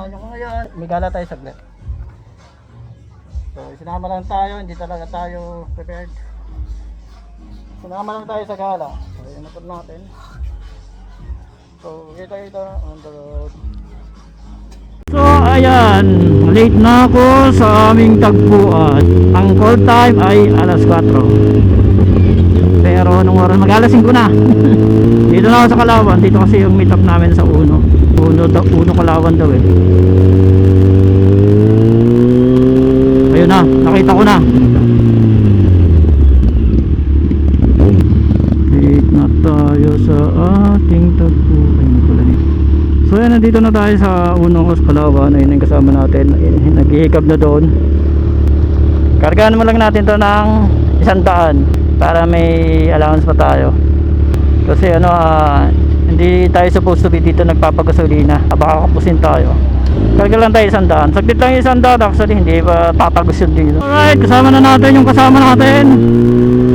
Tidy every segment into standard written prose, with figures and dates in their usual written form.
samahan nyo ko ngayon. May gala tayo saglit. So sinama lang tayo, hindi talaga tayo prepared. Sinama lang tayo sa gala. So yung motor natin. So kita on the road. So ayan, late na ako sa aming tagpuan. Ang call time ay alas 4. Pero nung oras mag-alas 5 na. Dito na ako sa Kalawan. Dito kasi yung meet up namin sa Uno Kalawan daw eh. Ayun na, nakita ko na. Late na tayo sa ating tagpuan. So yan, nandito na tayo sa Uno Kalawan. Ayun yung kasama natin. Naghihikab na doon. Kargaan mo lang natin to ng 100 para may allowance pa tayo. Kasi hindi tayo supposed to be dito nagpapagasolina. Baka kapusin tayo. Karga lang tayo 100. Saglit lang yung 100. Actually hindi pa tatagos yun dito. Alright, kasama na natin yung kasama natin.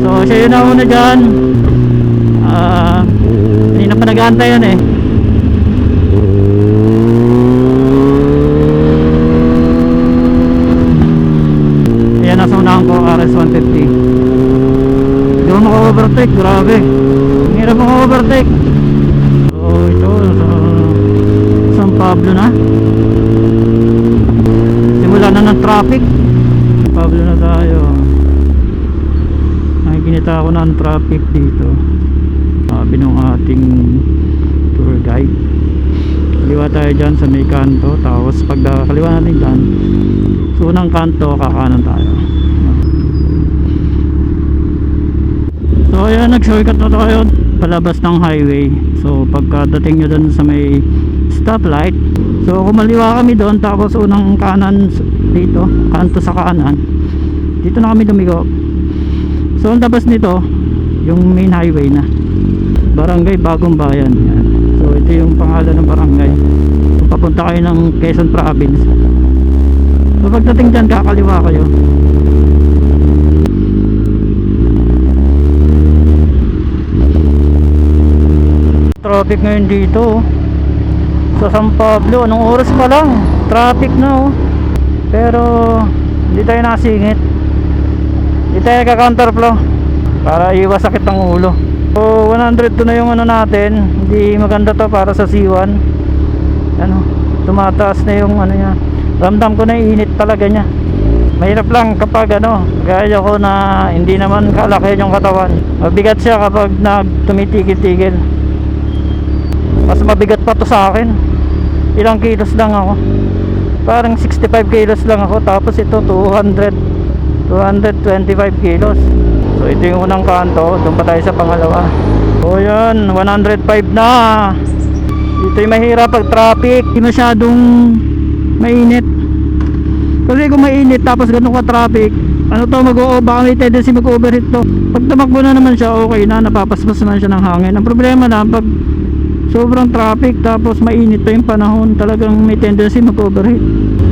So siya yun na una dyan. Hindi na pa nag-aantay yan eh. Ayan, nasa unahan ko RS150. Hindi ako maka-overtake, grabe. Ang hirap maka-overtake. So ito sa San Pablo na. Simula na ng traffic. San Pablo na tayo. Nakikinita ako na ang traffic dito. Sabi ng ating tour guide, kaliwa tayo dyan sa may kanto. Tapos pag kaliwa natin dyan sa unang kanto, kakanan tayo. So ayan, nag-shortcut na tayo palabas ng highway. So pagkadating nyo dun sa may stoplight, so kumaliwa kami doon, tapos unang kanan dito, kanto sa kanan, dito na kami lumigo. So ang labas nito yung main highway na Barangay Bagong Bayan. Yan. So ito yung pangalan ng barangay. So papunta kayo ng Quezon Province. So pagdating dyan, kakaliwa kayo. Traffic ngayon dito sa San Pablo. Anong oras pa lang traffic na pero hindi tayo nasingit, hindi tayo nagka-counterflow para iwas sakit ng ulo. So 102 na yung natin. Hindi maganda to para sa C1. Tumataas na yung niya. Ramdam ko na init talaga niya. Mahirap lang kapag gaya ko na hindi naman kalaki yung katawan. Mabigat siya kapag tumitigil-tigil. Mas mabigat pa to sa akin. Ilang kilos lang ako. Parang 65 kilos lang ako. Tapos ito 225 kilos. So ito yung unang kanto. Doon pa tayo sa pangalawa. So yan, 105 na. Ito yung mahirap pag traffic. Hindi masyadong mainit. Kasi kung mainit tapos ganun ka traffic, baka may tendency mag-overheat to. Pag tumakbo na naman siya, okay na, napapaspas naman siya ng hangin. Ang problema na pag sobrang traffic tapos mainit pa yung panahon, talagang may tendency mag-overheat.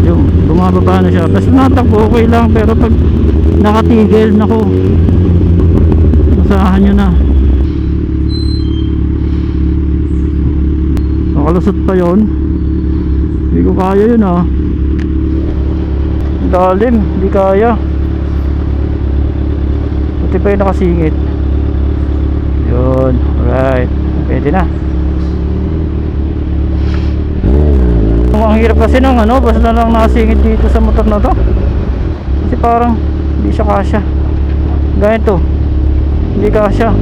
Yung bumababa na siya. Basta natakbo okay lang, pero pag nakatigil, naku, masahan nyo na. Nakalusot pa yon. Hindi ko kaya yun Dalim, hindi kaya. Buti pa yung nakasingit. Yun, alright, pwede na. Ang hirap kasi nung basta lang nakasingit dito sa motor na to. Kasi parang hindi siya kasya. Ganito, hindi kasya.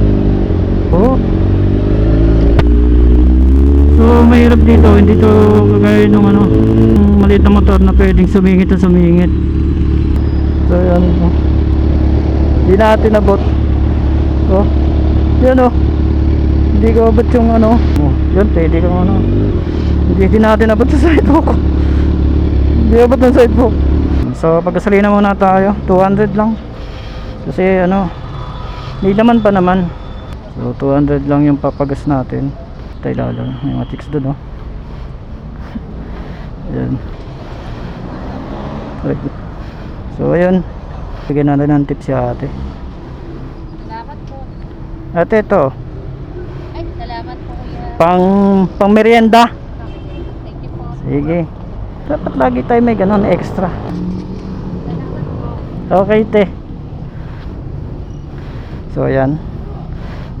So mahirap dito, hindi to kagaya nung maliit na motor na pwedeng sumingit na sumingit. So yan, hindi natin nabot. Yan hindi ko abot yung yan, pwede kang hindi natin abot sa sidewalk. Hindi abot ng sidewalk. So pagkasalina muna tayo, 200 lang. Kasi hindi naman pa naman. So 200 lang yung papagas natin. Tayo lalo, may matiks doon Ayan. So ayun, bigyan natin ng tip si ate. Salamat po. Ate, ito Ay, salamat po kuya. pang merienda. Thank you po. Sige. Dapat lagi tayo may ganun extra. Okay te. So ayan,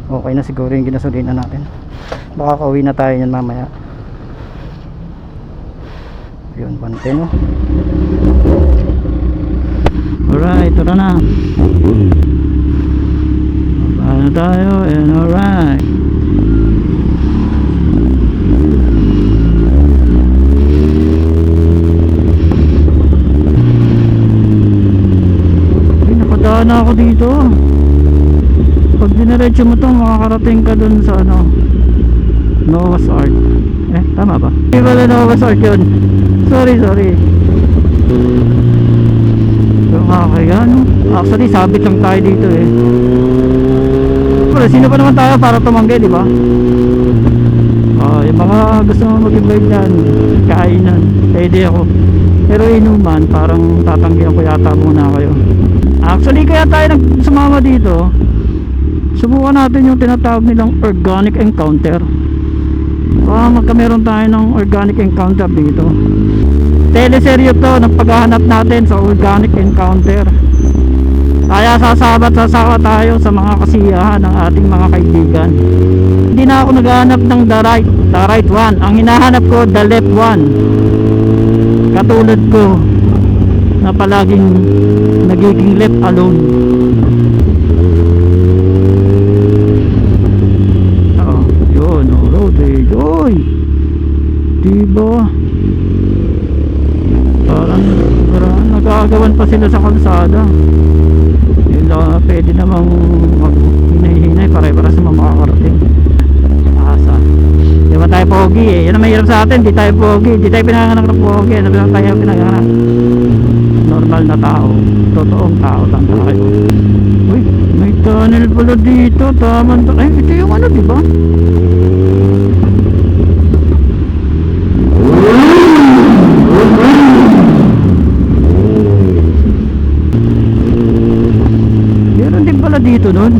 okay na siguro yung ginasolina natin. Baka kauwi na tayo yan mamaya. Yun, 110 no. Alright, ito na. Paano tayo? And alright. Ay, nakadaan na ako dito. Pag diniretso mo to, makakarating ka dun sa ano, Noah's Ark. Tama ba? Hindi pala Noah's Ark yun. Sorry. So, kaya no? Actually, sabit lang tayo dito eh. Pero sino pa naman tayo para tumanggi, di ba? Yung mga gusto mo mag-invite yan, kainan, pwede ako. Pero inuman, parang tatanggihan ko yata muna kayo. Actually, kaya tayo sumama dito. Subukan natin yung tinatawag nilang organic encounter. Magkameron tayo ng organic encounter dito. Teleserye to ng paghahanap natin sa organic encounter. Kaya sasawa tayo sa mga kasiyahan ng ating mga kaibigan. Hindi na ako naghahanap ng the right one. Ang hinahanap ko, the left one. Katulad ko na palaging nagiging left alone. Yun, road rage. Oy, diba? Parang nagagawan pa sila sa kalsada. Yun lang, pwede namang hinay-hinay pare-para sa mga makakarating. Asa di ba tayo pogi eh? Yan ang mahirap sa atin, di tayo pogi, di tayo pinanganak ng pogi. Ano ba tayo pinanganak? Normal na tao, totoong tao lang tayo. Uy, may tunnel pala dito. Tama. Ay, ito yung ano, di ba? Meron din pala dito nun.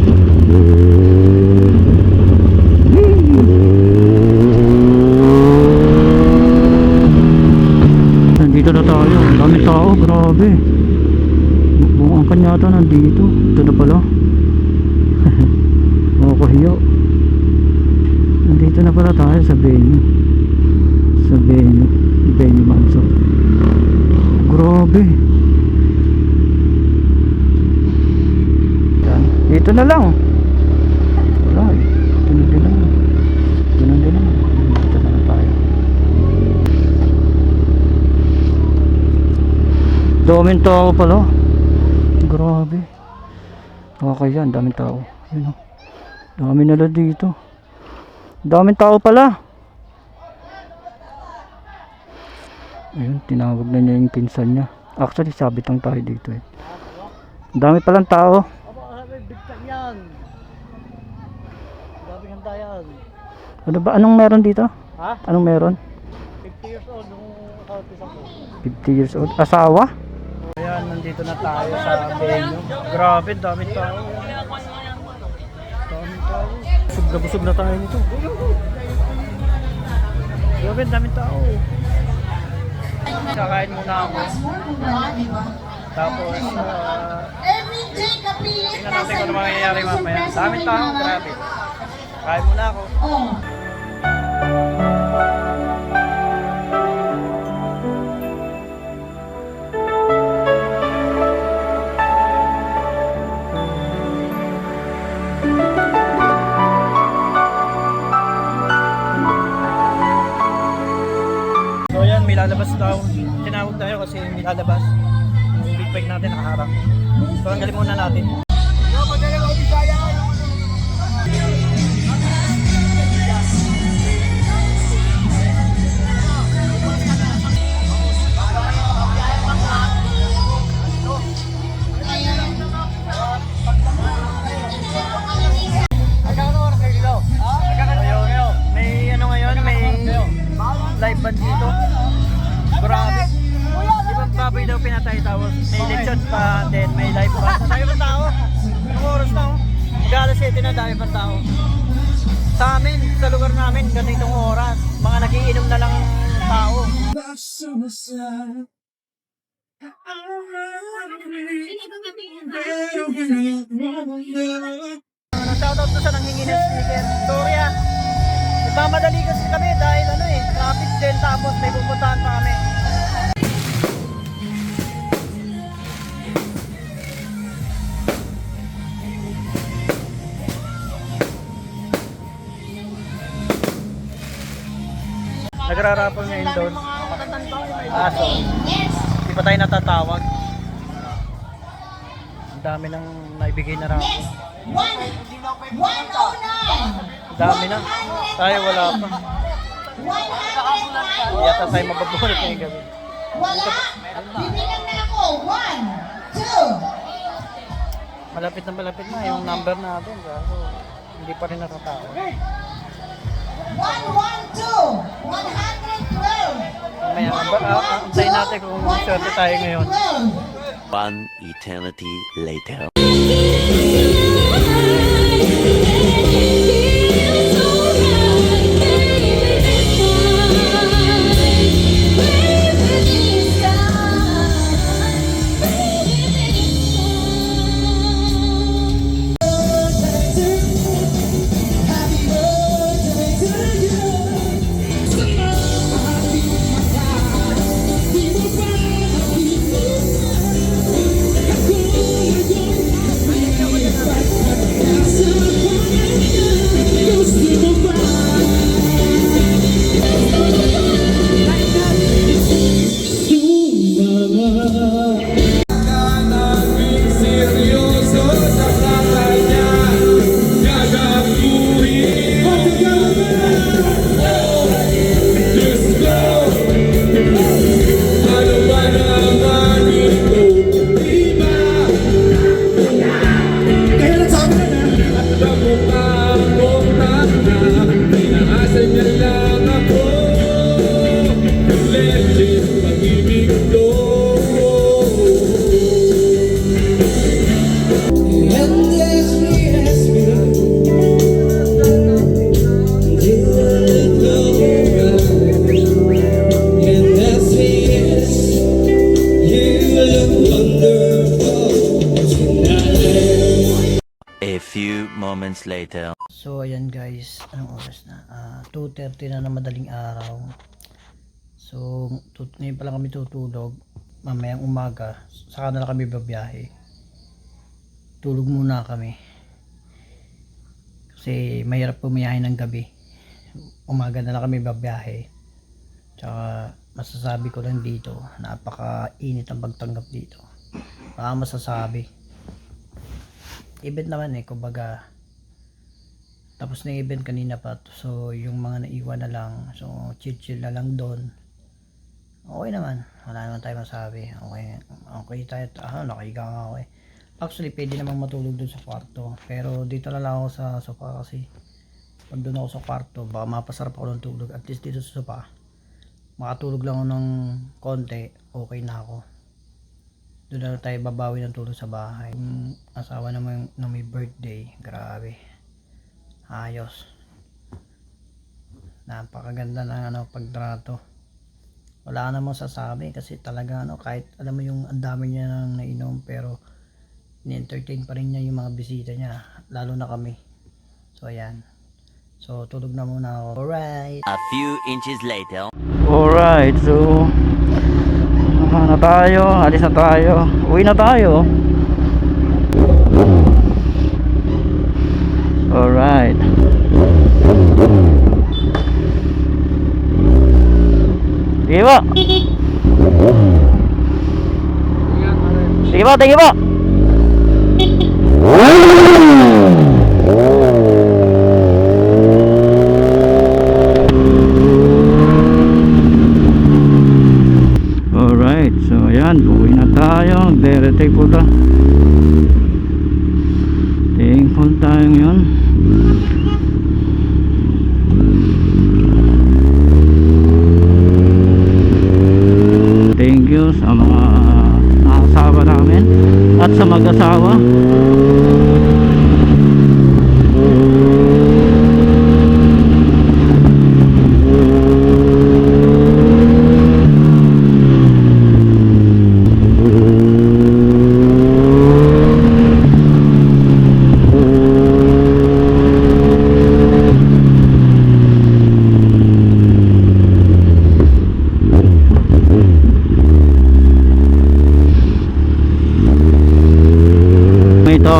Nandito na tayo. Ang dami tao, grabe. Buong kanyata nandito. Ito na pala. Kahiyo. Nandito na pala tayo sa venue. Sa venue Manso. Grabe. Yan. Dito na lang. Wala eh. Ganun din naman. Dito na lang tayo. Daming tao pala. Grabe. Okay yan, daming tao. Yun o. Dami nila dito. Daming tao pala. Ayun, tinawag na niya yung pinsan niya. Actually, sabit lang tayo dito eh. Dami palang tao. Bigtan yan. Daming handayan. Ano ba? Anong meron dito? Ha? Anong meron? 50 years old nung kautisan ko. 50 years old. Asawa? Ayan, nandito na tayo sa venue. Grabe, daming tao. Busog na tayo nito. Grabe, daming tao. Kakain muna ako. Tapos, tingnan natin kung ano mangyayari mamaya. Daming tao, grabe. Kain muna ako. May lalabas daw. Tinawag tayo kasi may lalabas. Yung big bike natin nakaharap. So tanggalin muna natin. May ano ngayon, may live band dito. Grabe. Di ba baboy daw pinatay tapos may election pa, then may live pa. Dami pang tao. Anong oras na oh? Mag-alas 7 na, dami pang tao. Sa amin, sa lugar namin, ganitong oras. Mga nagiinom na lang tao. Shoutout to sa nanghingi ng sticker. Sorry ah. Nagmamadali kasi kami dahil traffic din tapos may pupuntahan pa kami. Nagrarapol ngayon doon. Aso. Di pa tayo natatawag. Ang dami nang naibigay na rapol. 109. Ang dami na. Tayo wala pa. 100. Yata tayo mababunot ngayong gabi. Wala. Bibilang na ako. 1, 2. Malapit na yung number natin. Kaso hindi pa rin natatawag. 112. 112. Mamaya, antayin natin kung swerte tayo ngayon. 112. One eternity later. A few moments later. So ayan guys, anong oras na? 2:30 na madaling araw. So ngayon pa lang kami tutulog. Mamayang umaga, saka na lang kami babiyahe. Tulog muna kami. Kasi mahirap pumiyahe ng gabi. Umaga na lang kami babiyahe. Tsaka masasabi ko lang dito, napakainit ang pagtanggap dito. Baka masasabi. Event naman kumbaga tapos na event kanina pa, so yung mga naiwan na lang, so chill na lang doon. Okay naman, wala naman tayo masabi. Okay tayo, nakahiga nga ako Actually pwede namang matulog doon sa kwarto, pero dito na lang ako sa sofa kasi pag doon ako sa kwarto baka mapasarap ako ng tulog. At least dito sa sofa makatulog lang ako ng konti, okay na ako. Doon na tayo babawi ng tulog sa bahay. Yung asawa naman na may birthday, grabe, ayos, napakaganda ng pagtrato. Wala ka namang sasabi kasi talaga kahit alam mo yung ang dami niya nang nainom, pero ni-entertain pa rin niya yung mga bisita niya, lalo na kami. So ayan, so tulog na muna ako. Alright, A few inches later. Alright, so na tayo, alis na tayo, uwi na tayo. Alright, sige po, sige po, sige po. Alright, so ayan, uwi na tayo. Very thankful tayo ngayon. Thank you sa mga nakasawa namin at sa mag-asawa.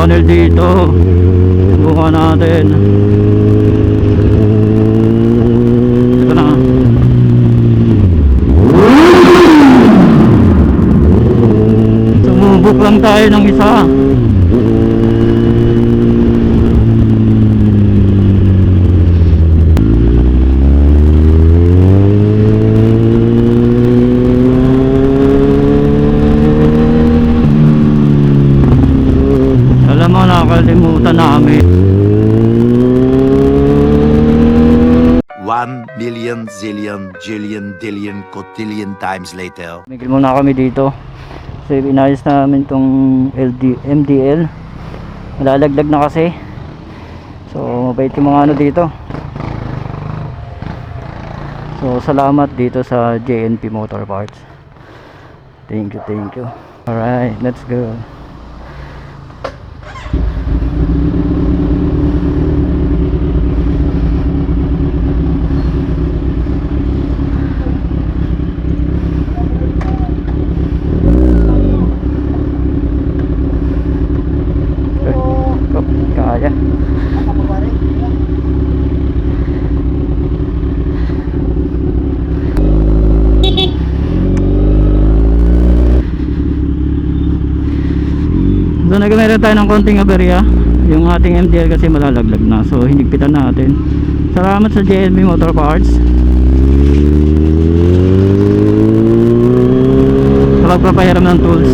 tunnel dito. Subukan natin. Ito na. Sumubok lang tayo ng isa. Alam mo, nakalimutan namin. 1,000,000 zillion jillion dillion cotillion times later. Migil muna kami dito. Kasi inayos namin tong MDL. Malalaglag na kasi. So mabait yung mga ano dito. So salamat dito sa JNP Motor Parts. Thank you, thank you. Alright, let's go. Kaya. So nagmeron tayo ng konting aberya. Yung ating MDL kasi malalaglag na. So hinigpitan natin. Salamat sa JNB Motor Parts sa pagpapahiram ng tools.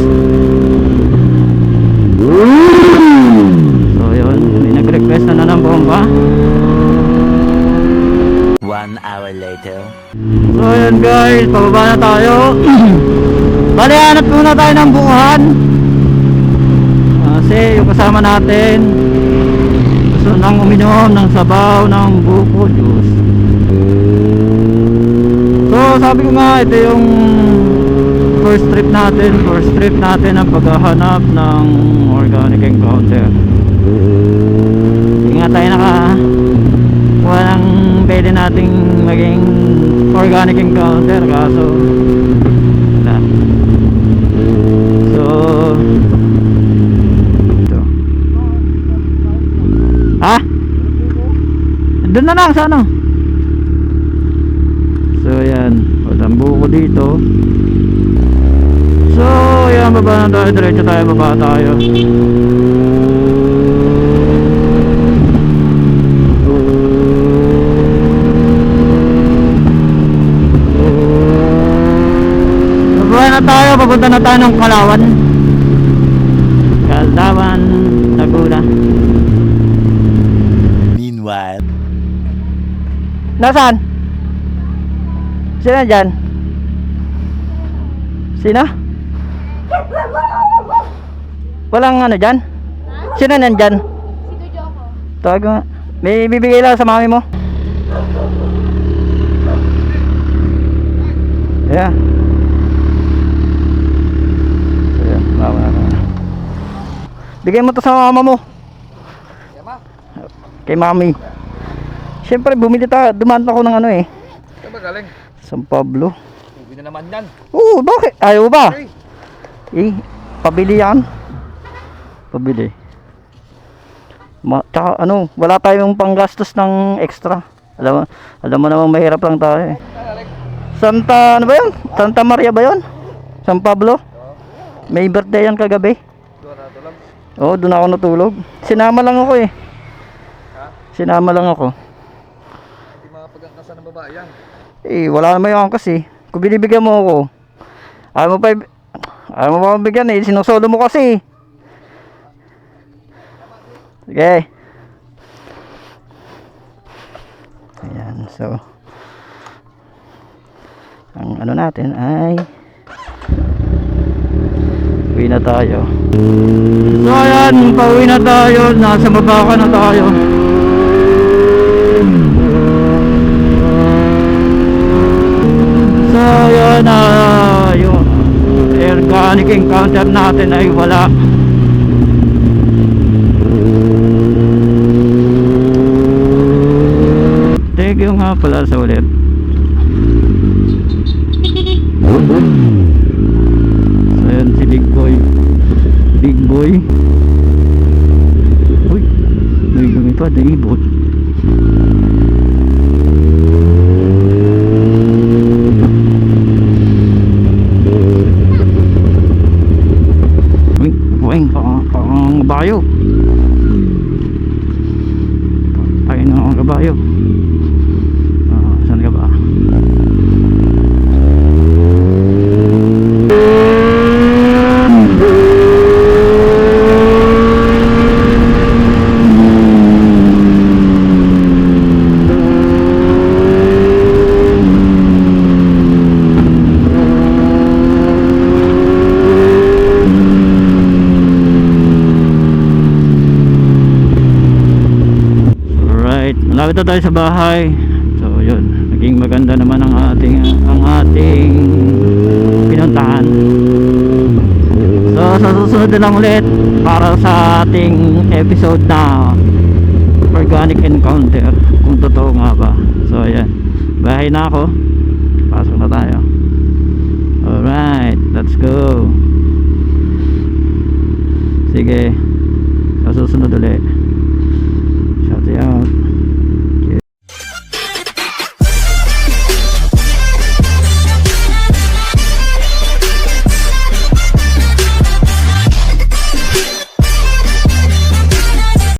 So yun, may nag-request na ng bomba. 1 hour later. So yun guys, pababa na tayo. Bali, hanap muna tayo ng bukuhan. Kasi yung kasama natin gusto nang uminom ng sabaw ng buko juice. So sabi ko nga, ito yung first trip natin ang paghahanap ng organic encounter. Hindi nga tayo walang pwede nating maging organic encounter, kaso wala. So ito. Ha? Doon na lang sa ano. So yan, patambo ko dito. So yan, baba na tayo, diretso tayo, baba tayo. Baba na tayo, papunta na tayo ng Kalawan, Laguna. Meanwhile, Nasaan? Sino dyan? Sino? Walang ano dyan? Sino nandyan? Si Kuya ako. Tawag mo. May bibigay lang sa mami mo. Yeah. So yan, mama. Bigay mo to sa mama mo. Kay mami. Siyempre bumili dumaan ako ng ano eh. Saan ba galing? San Pablo. Uwi na naman yan. Oo, bakit? Ayaw ba? Okay. Eh, pabili yan. Pabili. Tsaka ano, wala tayong panggastos ng extra. Alam mo namang mahirap lang tayo eh. Ano ba yun? Santa Maria ba yun? San Pablo? May birthday yan kagabi. Doon na tulog. Oo, doon ako natulog. Sinama lang ako eh. Sinama lang ako. Hindi makapag-angkasan ng babae yan. Eh, wala naman yung angkas eh. Kung binibigyan mo ako, ayaw mo pa mabigyan eh. Sinusolo mo kasi. Sige. Ayan, so ang ano natin ay uwi na tayo. So ayan, pauwi na tayo. Nasa baba na tayo. So yun, yung organic encounter natin ay wala. Thank you nga pala sa ulit. So yun si Big Boy. May lumipad na ibon. Weng, parang kabayo. Tayo na ang kabayo. Saan ka ba? Malapit na tayo sa bahay. So yun, naging maganda naman ang ating pinuntahan. So sa susunod na lang ulit para sa ating episode na organic encounter, kung totoo nga ba. So ayan, bahay na ako, pasok na tayo. Alright, let's go. Sige, sa susunod ulit.